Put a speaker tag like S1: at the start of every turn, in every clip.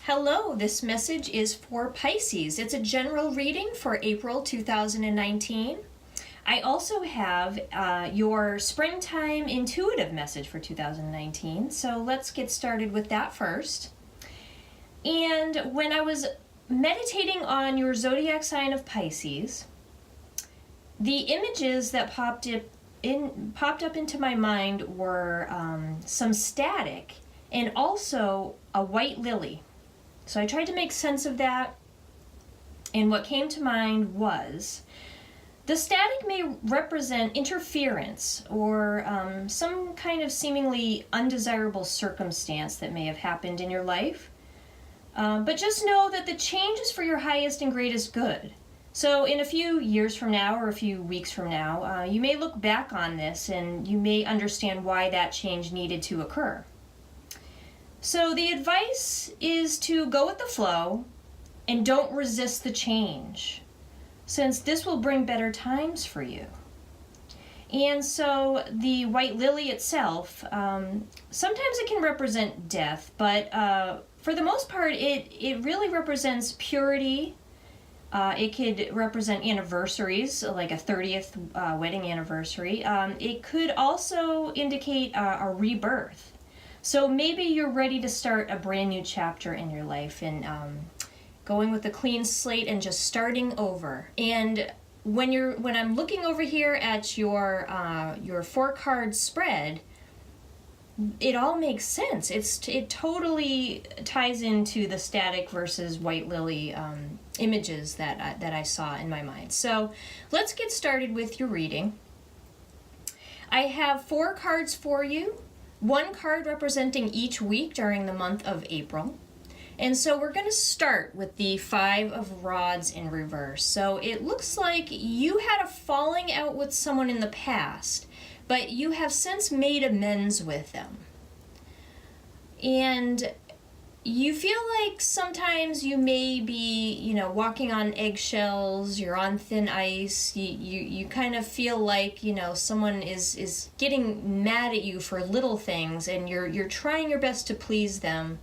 S1: Hello, this message is for Pisces. It's a general reading for April 2019. I also have your springtime intuitive message for 2019, so let's get started with that first. And when I was meditating on your zodiac sign of Pisces, the images that popped up into my mind were some static and also a white lily. So I tried to make sense of that, and what came to mind was the static may represent interference or some kind of seemingly undesirable circumstance that may have happened in your life. But just know that the change is for your highest and greatest good. So in a few years from now or a few weeks from now, you may look back on this and you may understand why that change needed to occur. So the advice is to go with the flow and don't resist the change, since this will bring better times for you. And so the white lily itself, sometimes it can represent death, but for the most part, it really represents purity. It could represent anniversaries, like a 30th wedding anniversary. It could also indicate a rebirth. So maybe you're ready to start a brand new chapter in your life and going with a clean slate and just starting over. And when I'm looking over here at your 4-card spread, it all makes sense. It totally ties into the static versus white lily images that I saw in my mind. So let's get started with your reading. I have 4 cards for you. 1 card representing each week during the month of April. And so we're going to start with the 5 of Rods in reverse. So it looks like you had a falling out with someone in the past, but you have since made amends with them. And you feel like sometimes you may be, walking on eggshells, you're on thin ice, you kind of feel like, someone is getting mad at you for little things, and you're trying your best to please them,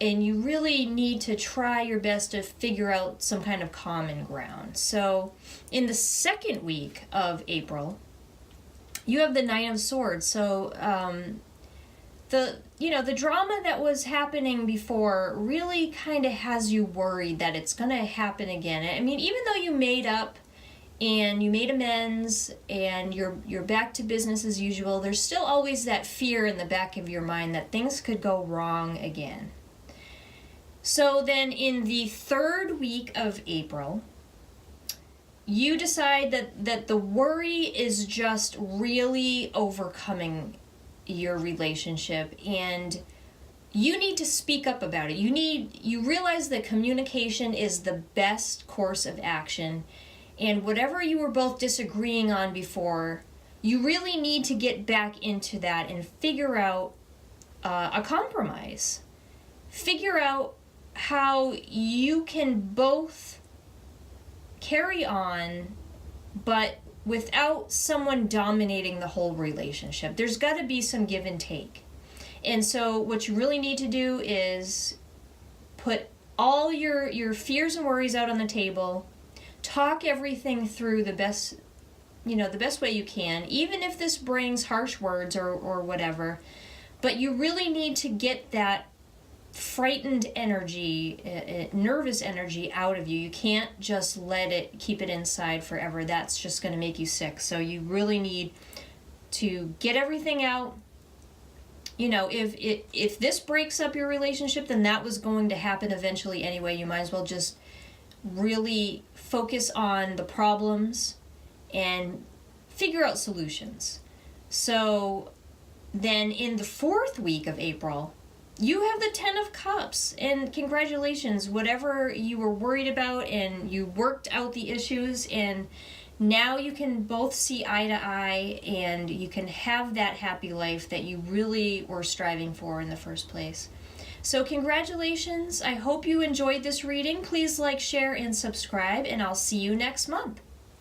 S1: and you really need to try your best to figure out some kind of common ground. So in the second week of April, you have the 9 of Swords. So the drama that was happening before really kind of has you worried that it's going to happen again. I mean, even though you made up and you made amends and you're back to business as usual, there's still always that fear in the back of your mind that things could go wrong again. So then in the 3rd week of April, you decide that the worry is just really overcoming your relationship, and you need to speak up about it. You realize that communication is the best course of action, and whatever you were both disagreeing on before, you really need to get back into that and figure out a compromise. Figure out how you can both carry on, but without someone dominating the whole relationship. There's got to be some give and take. And so what you really need to do is put all your fears and worries out on the table, talk everything through the best way you can, even if this brings harsh words or whatever. But you really need to get that frightened energy, nervous energy out of you. You can't just keep it inside forever. That's just going to make you sick. So you really need to get everything out. If this breaks up your relationship, then that was going to happen eventually anyway. You might as well just really focus on the problems and figure out solutions. So then in the 4th week of April, you have the 10 of Cups, and congratulations, whatever you were worried about, and you worked out the issues, and now you can both see eye to eye, and you can have that happy life that you really were striving for in the first place. So congratulations. I hope you enjoyed this reading. Please like, share, and subscribe, and I'll see you next month.